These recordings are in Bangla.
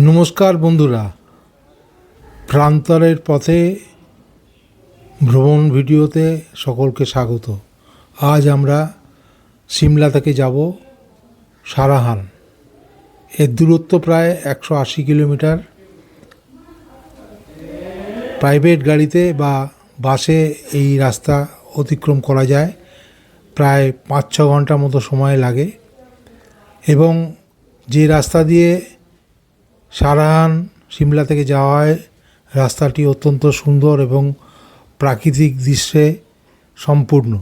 নমস্কার বন্ধুরা, প্রান্তরের পথে ভ্রমণ ভিডিওতে সকলকে স্বাগত। আজ আমরা সিমলা থেকে যাব সারাহান। এর দূরত্ব প্রায় 180 কিলোমিটার। প্রাইভেট গাড়িতে বা বাসে এই রাস্তা অতিক্রম করা যায়, প্রায় 5-6 ঘন্টার মতো সময় লাগে। এবং যে রাস্তা দিয়ে সারাহান সিমলা থেকে যাওয়া হয়, রাস্তাটি অত্যন্ত সুন্দর এবং প্রাকৃতিক দৃশ্যে সম্পূর্ণ।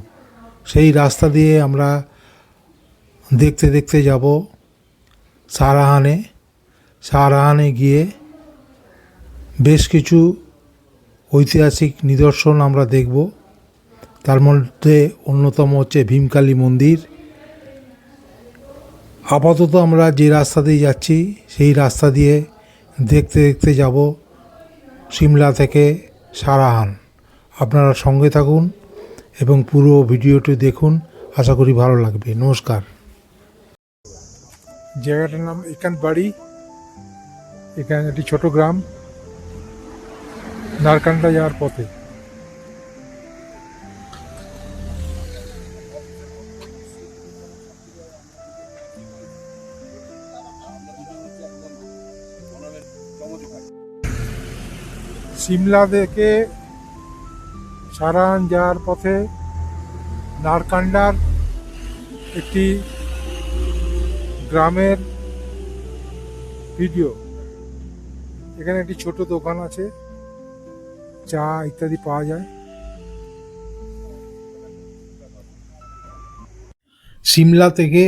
সেই রাস্তা দিয়ে আমরা দেখতে দেখতে যাব সারাহানে গিয়ে বেশ কিছু ঐতিহাসিক নিদর্শন আমরা দেখব। তার মধ্যে অন্যতম হচ্ছে ভীমকালী মন্দির। আপাতত আমরা যে রাস্তা দিয়ে যাচ্ছি সেই রাস্তা দিয়ে দেখতে দেখতে যাব সিমলা থেকে সারাহান। আপনারা সঙ্গে থাকুন এবং পুরো ভিডিওটি দেখুন, আশা করি ভালো লাগবে। নমস্কার। জায়গাটার নাম একান্তবাড়ি। এখানে একটি ছোট গ্রাম, নারকান্ডা যাওয়ার পথে। সিমলা থেকে সারাহান যাওয়ার পথে নারকান্ডার একটি গ্রামের ভিডিও। এখানে একটি ছোট দোকান আছে, চা ইত্যাদি পাওয়া যায়। সিমলা থেকে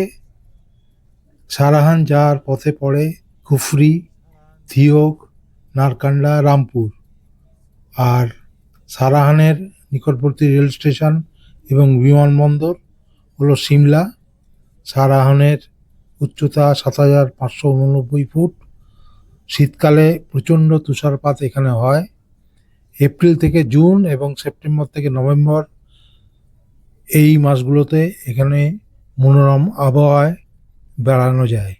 সারাহান যাওয়ার পথে পড়ে কুফরি, থিয়োক, নারকান্ডা, রামপুর। আর সারাহানের নিকটবর্তী রেল স্টেশন এবং বিমানবন্দর হলো সিমলা। সারাহানের উচ্চতা ৭,৫৮৯ ফুট। শীতকালে প্রচণ্ড তুষারপাত এখানে হয়। এপ্রিল থেকে জুন এবং সেপ্টেম্বর থেকে নভেম্বর এই মাসগুলোতে এখানে মনোরম আবহাওয়ায় বেড়ানো যায়।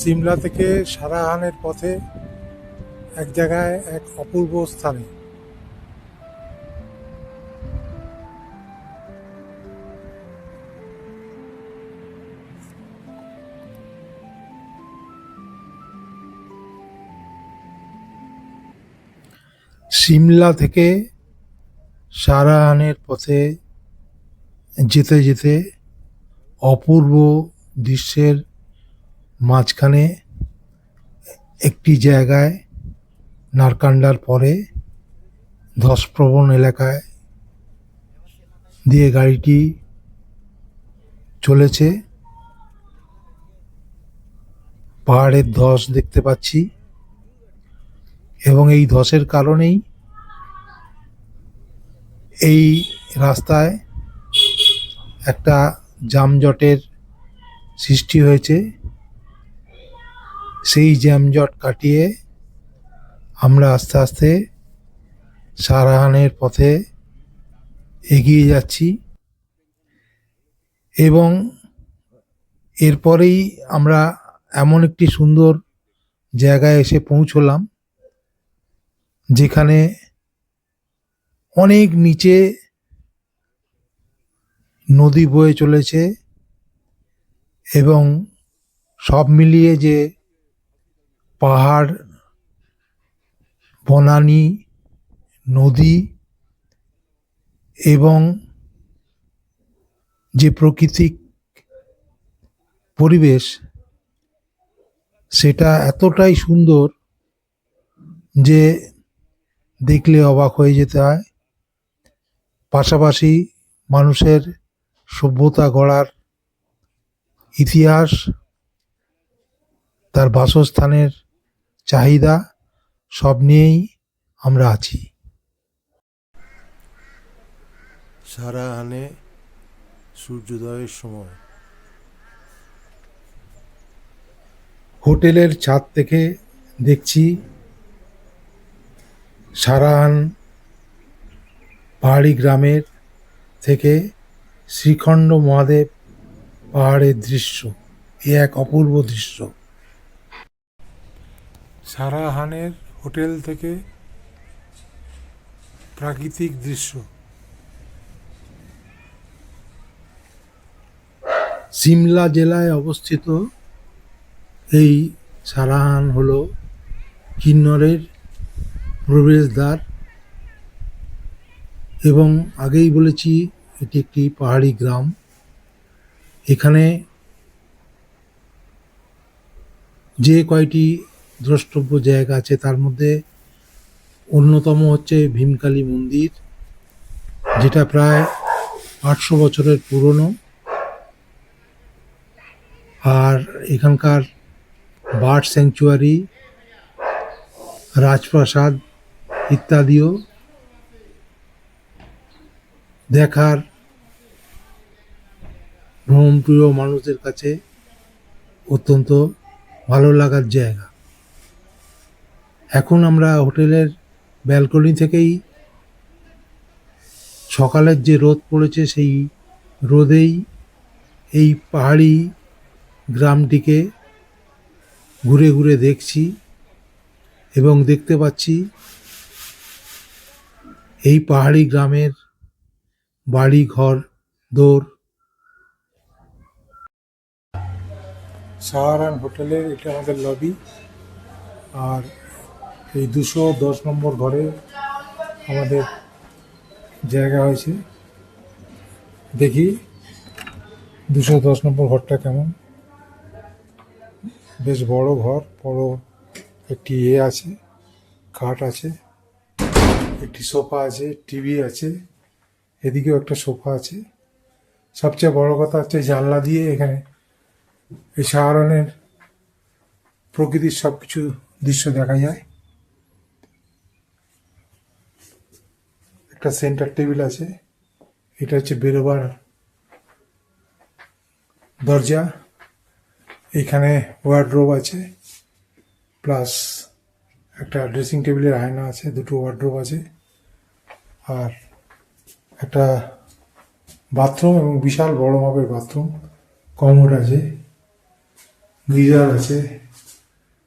সিমলা থেকে সারাহানের পথে এক জায়গায় এক অপূর্ব স্থানে সিমলা থেকে সারাহানের পথে যেতে যেতে অপূর্ব দৃশ্যের মাঝখানে একটি জায়গায়, নারকান্ডার পরে ধসপ্রবণ এলাকায় দিয়ে গাড়িটি চলেছে। পাহাড়ের ধস দেখতে পাচ্ছি এবং এই ধসের কারণেই এই রাস্তায় একটা যানজটের সৃষ্টি হয়েছে। সেই যানজট কাটিয়ে আমরা আস্তে আস্তে সারাহানের পথে এগিয়ে যাচ্ছি এবং এরপরেই আমরা এমন একটি সুন্দর জায়গায় এসে পৌঁছলাম যেখানে অনেক নিচে নদী বয়ে চলেছে এবং সব মিলিয়ে যে পাহাড়, বনানী, নদী এবং যে প্রাকৃতিক পরিবেশ, সেটা এতটাই সুন্দর যে দেখলে অবাক হয়ে যেতে হয়। পাশাপাশি মানুষের সভ্যতা গড়ার ইতিহাস, তার বাসস্থানের চাহিদা, সব নিয়েই আমরা আছি। সারাহানে সূর্যোদয়ের সময় হোটেলের ছাদ থেকে দেখছি সারাহান পাহাড়ি গ্রামের থেকে শ্রীখণ্ড মহাদেব পাহাড়ের দৃশ্য, এ এক অপূর্ব দৃশ্য। সারাহানের হোটেল থেকে প্রাকৃতিক দৃশ্য। সিমলা জেলায় অবস্থিত এই সারাহান হল কিন্নরের প্রবেশদ্বার এবং আগেই বলেছি এটি একটি পাহাড়ি গ্রাম। এখানে যে কয়টি দ্রষ্টব্য জায়গা আছে তার মধ্যে অন্যতম হচ্ছে ভীমকালী মন্দির, যেটা প্রায় 800 বছরের পুরনো। আর এখানকার বার্ড স্যাংচুয়ারি, রাজপ্রাসাদ ইত্যাদিও দেখার ভ্রমণপ্রিয় মানুষদের কাছে অত্যন্ত ভালো লাগার জায়গা। এখন আমরা হোটেলের ব্যালকনি থেকেই সকালের যে রোদ পড়েছে সেই রোদেই এই পাহাড়ি গ্রামটিকে ঘুরে ঘুরে দেখছি এবং দেখতে পাচ্ছি এই পাহাড়ি গ্রামের বাড়ি ঘর দোর। সাহারান হোটেলের এটা আমাদের লবি, আর এই 210 নম্বর ঘরে আমাদের জায়গা হয়েছে। দেখি 210 নম্বর ঘরটা কেমন। বেশ বড় ঘর, বড় একটি আছে, খাট আছে, একটি সোফা আছে, টিভি আছে, এদিকেও একটা সোফা আছে। সবচেয়ে বড় কথা হচ্ছে জানলা দিয়ে এখানে এই সাহারানের প্রকৃতির সবকিছু দৃশ্য দেখা যায়। একটা সেন্টার টেবিল আছে, এটা হচ্ছে বেরোবার দরজা। এখানে ওয়ার্ডরোব আছে, প্লাস একটা ড্রেসিং টেবিলের আয়না আছে, দুটো ওয়ার্ডরোব আছে, আর একটা বাথরুম এবং বিশাল বড় মাপের বাথরুম, কমোড আছে, গিজার আছে,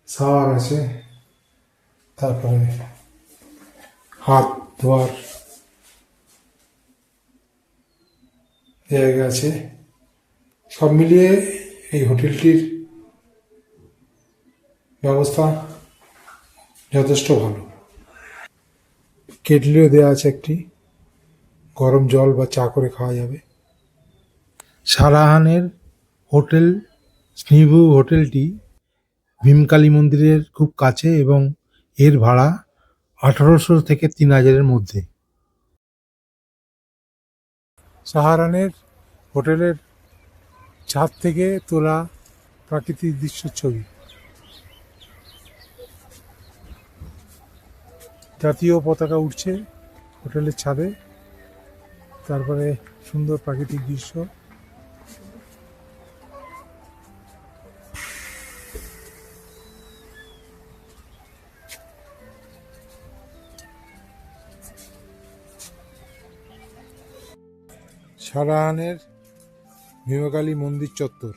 শাওয়ার আছে, তারপরে হাত ধোয়ার জায়গা আছে। সব মিলিয়ে এই হোটেলটির ব্যবস্থা যথেষ্ট ভালো। কেটলিও দেওয়া আছে একটি, গরম জল বা চা করে খাওয়া যাবে। সারাহানের হোটেল স্নিভু হোটেলটি ভীমকালী মন্দিরের খুব কাছে এবং এর ভাড়া 1800 থেকে 3000-এর মধ্যে। সাহারানের হোটেলের ছাদ থেকে তোলা প্রাকৃতিক দৃশ্যের ছবি। জাতীয় পতাকা উঠছে হোটেলের ছাদে, তারপরে সুন্দর প্রাকৃতিক দৃশ্য। সারাহানের ভীমকালী মন্দির চত্বর।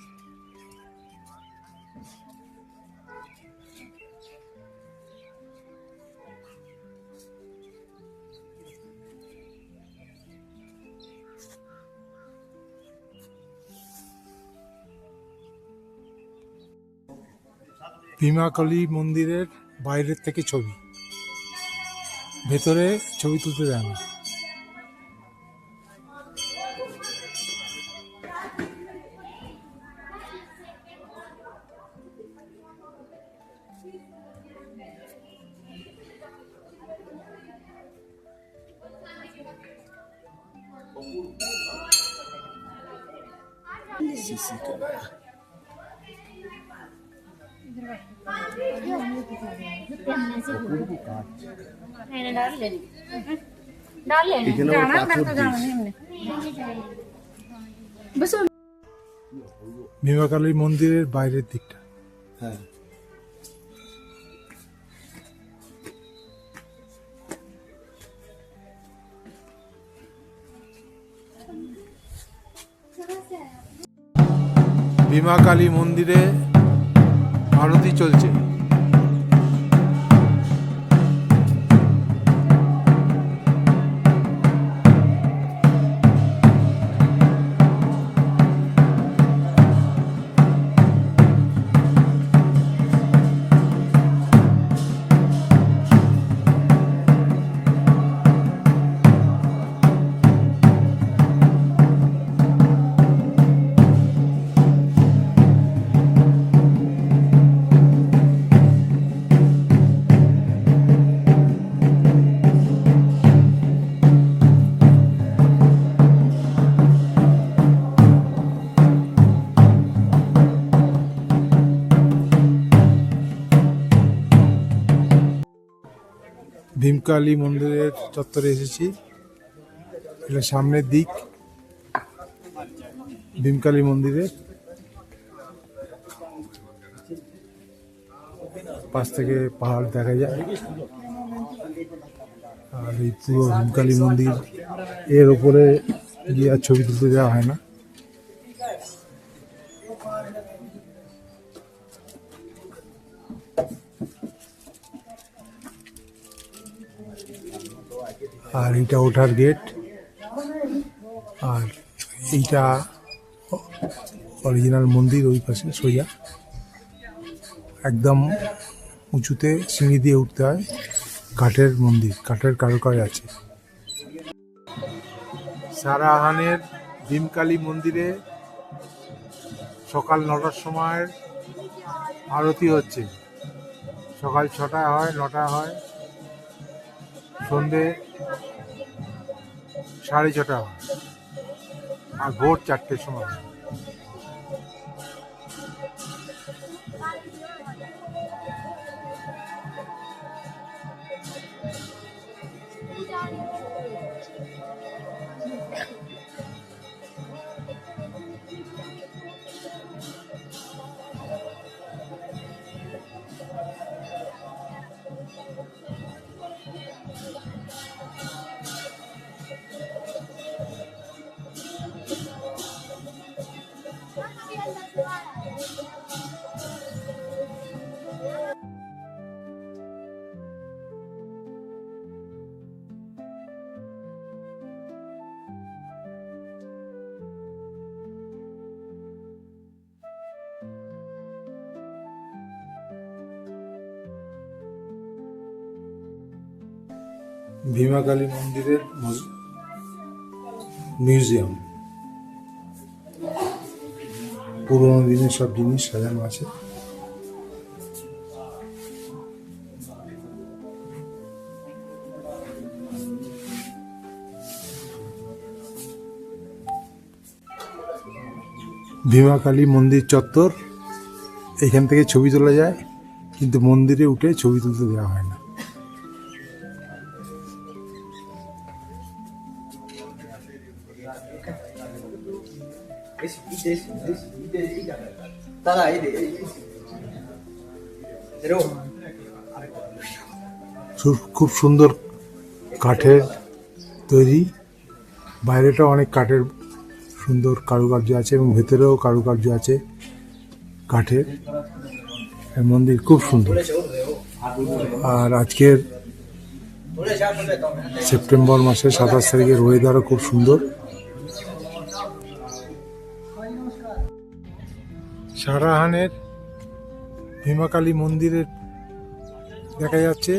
ভীমাকালী মন্দিরের বাইরের থেকে ছবি, ভেতরে ছবি তুলতে দেয় না। ভীমাকালী মন্দিরের বাইরের দিকটা। হ্যাঁ, ভীমা কালী মন্দিরে আরতি চলছে। ভীমকালী মন্দিরের চত্বরে এসেছি। এটা সামনের দিক ভীমকালী মন্দিরের, পাশ থেকে পাহাড় দেখা যায়। আর এই পুরো ভীমকালী মন্দির এর উপরে গিয়ে আর ছবি তুলতে দেওয়া হয় না। আর এইটা ওঠার গেট, আর এইটা অরিজিনাল মন্দির। ওই পাশে সোজা একদম উঁচুতে সিঁড়ি দিয়ে উঠতে হয়। কাঠের মন্দির, কাঠের কারুকাজ আছে। সারাহানের ভীমকালী মন্দিরে সকাল 9টার সময় আরতি হচ্ছে। সকাল 6টায় হয়, 9টায় হয়, সন্ধে 6:30 হয়, আর ভোর 4টের সময়। ভীমা কালী মন্দিরের মিউজিয়াম, পুরোনো দিনের সব জিনিস সাজানো আছে। ভীমা কালী মন্দির চত্বর, এখান থেকে ছবি তোলা যায়, কিন্তু মন্দিরে উঠে ছবি তুলতে দেওয়া হয় না। খুব সুন্দর কাঠের তৈরি, বাইরেটা অনেক কাঠের সুন্দর কারুকার্য আছে এবং ভেতরেও কারুকার্য আছে কাঠের। মন্দির খুব সুন্দর। আর আজকের সেপ্টেম্বর মাসের 27 তারিখের ওয়েদারও খুব সুন্দর। সারাহানের ভীমা কালী মন্দিরের দেখা যাচ্ছে,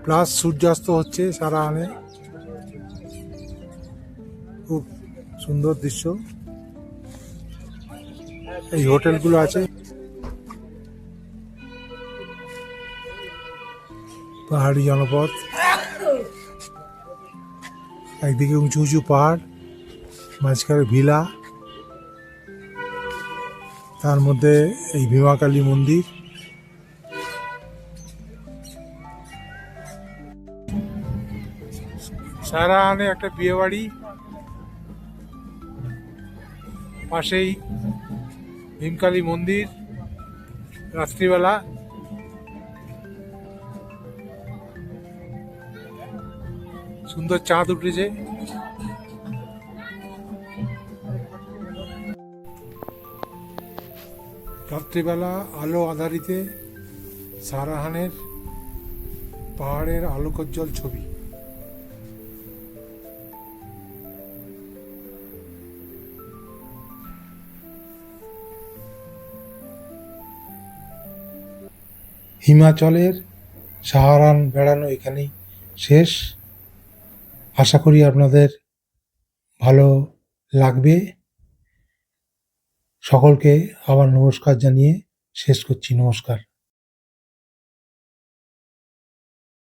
প্লাস সূর্যাস্ত হচ্ছে সারাহানে। খুব সুন্দর দৃশ্য। এই হোটেলগুলো আছে, পাহাড়ি জনপদ, একদিকে উঁচু উঁচু পাহাড়, মাঝখানে ভিলা, তার মধ্যে এই ভীমা কালী মন্দির। সারাহানে একটা বিয়ে বাড়ি, পাশেই ভীমকালী মন্দির। রাত্রিবেলা সুন্দর চাঁদ উঠেছে। রাত্রিবেলা আলো আঁধারিতে সারাহানের পাহাড়ের আলোকোজ্জ্বল ছবি। হিমাচলের সাহারান বেড়ানো এখানেই শেষ। আশা করি আপনাদের ভালো লাগবে। সকলকে আবার নমস্কার জানিয়ে শেষ করছি। নমস্কার।